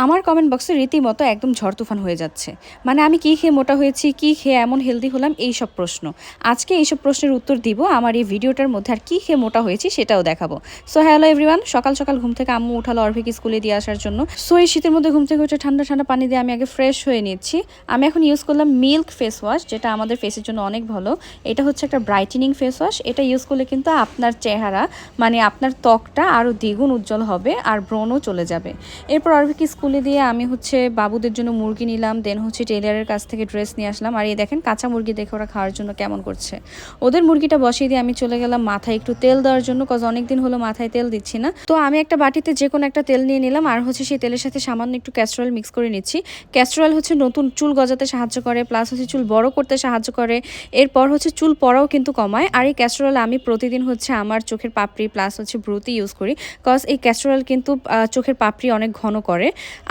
আমার কমেন্ট বক্সে রীতিমতো একদম ঝড় তুফান হয়ে যাচ্ছে। মানে আমি কি খেয়ে মোটা হয়েছি, কি খেয়ে এমন হেলদি হলাম, এইসব প্রশ্ন। আজকে এইসব প্রশ্নের উত্তর দিব আমার এই ভিডিওটার মধ্যে। আর কি খেয়ে মোটা হয়েছি সেটাও দেখাবো। সো হ্যালো এভরিওয়ান, সকাল সকাল ঘুম থেকে আম্মু উঠালো অর্ভিকে স্কুলে দিয়ে আসার জন্য। সো এই শীতের মধ্যে ঘুম থেকে উঠে ঠান্ডা ঠান্ডা পানি দিয়ে আমি আগে ফ্রেশ হয়ে নিচ্ছি। আমি এখন ইউজ করলাম মিল্ক ফেস ওয়াশ, যেটা আমাদের ফেসের জন্য অনেক ভালো। এটা হচ্ছে একটা ব্রাইটেনিং ফেস ওয়াশ। এটা ইউজ করলে কিন্তু আপনার চেহারা, মানে আপনার ত্বকটা আরও দ্বিগুণ উজ্জ্বল হবে আর ব্রণও চলে যাবে। এরপর অর্ভিকে স্কুলে দিয়ে আমি হচ্ছে বাবুদের জন্য মুরগি নিলাম, দেন হচ্ছে টেলারের কাছ থেকে ড্রেস নিয়ে আসলাম। আর এই দেখেন কাঁচা মুরগি দেখে ওরা খাওয়ার জন্য কেমন করছে। ওদের মুরগিটা বসিয়ে দিয়ে আমি চলে গেলাম মাথায় একটু তেল দেওয়ার জন্য, কজ অনেকদিন হলো মাথায় তেল দিচ্ছি না। তো আমি একটা বাটিতে যে কোনো একটা তেল নিয়ে নিলাম, আর হচ্ছে সেই তেলের সাথে সামান্য একটু ক্যাস্টর অয়েল মিক্স করে নিচ্ছি। ক্যাস্টর অয়েল হচ্ছে নতুন চুল গজাতে সাহায্য করে, প্লাস হচ্ছে চুল বড় করতে সাহায্য করে, এরপর হচ্ছে চুল পড়াও কিন্তু কমায়। আর এই ক্যাস্টর অয়েল আমি প্রতিদিন হচ্ছে আমার চোখের পাপড়ি প্লাস হচ্ছে ভ্রুতে ইউজ করি, কজ এই ক্যাস্টর অয়েল কিন্তু চোখের পাপড়ি অনেক ঘন করে।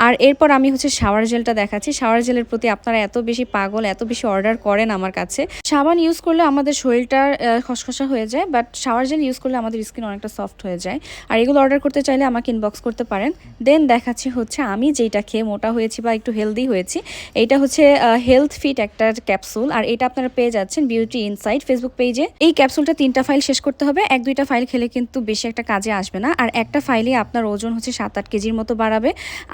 আর এরপর আমি হচ্ছে শাওয়ার জেলটা দেখাচ্ছি। শাওয়ার জেলের প্রতি আপনারা এত বেশি পাগল, এত বেশি অর্ডার করেন আমার কাছে। সাবান ইউজ করলে আমাদের শরীরটা খসখসা হয়ে যায়, বাট শাওয়ার জেল ইউজ করলে আমাদের স্কিন অনেকটা সফট হয়ে যায়। আর এগুলো অর্ডার করতে চাইলে আমাকে ইনবক্স করতে পারেন। দেন দেখাচ্ছি হচ্ছে আমি যেটা খেয়ে মোটা হয়েছি বা একটু হেলদি হয়েছি। এইটা হচ্ছে হেলথ ফিট একটা ক্যাপসুল, আর এটা আপনারা পেয়ে যাচ্ছেন বিউটি ইনসাইট ফেসবুক পেজে। এই ক্যাপসুলটা 3টা ফাইল শেষ করতে হবে। 1-2টা ফাইল খেলে কিন্তু বেশি একটা কাজে আসবে না, আর একটা ফাইলে আপনার ওজন হচ্ছে 7-8 কেজির মতো বাড়াবে।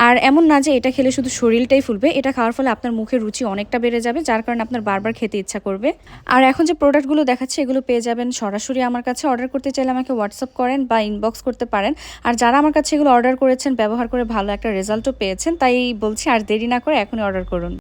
আর এমন না যে এটা খেলে শুধু শরীরটাই ফুলবে, এটা খাওয়ার ফলে আপনার মুখের রুচি অনেকটা বেড়ে যাবে, যার কারণে আপনার বারবার খেতে ইচ্ছা করবে। আর এখন যে প্রোডাক্টগুলো দেখাচ্ছে এগুলো পেয়ে যাবেন সরাসরি আমার কাছে। অর্ডার করতে চাইলে আমাকে হোয়াটসঅ্যাপ করেন বা ইনবক্স করতে পারেন। আর যারা আমার কাছে এগুলো অর্ডার করেছেন, ব্যবহার করে ভালো একটা রেজাল্টও পেয়েছেন, তাই বলছি আর দেরি না করে এখনই অর্ডার করুন।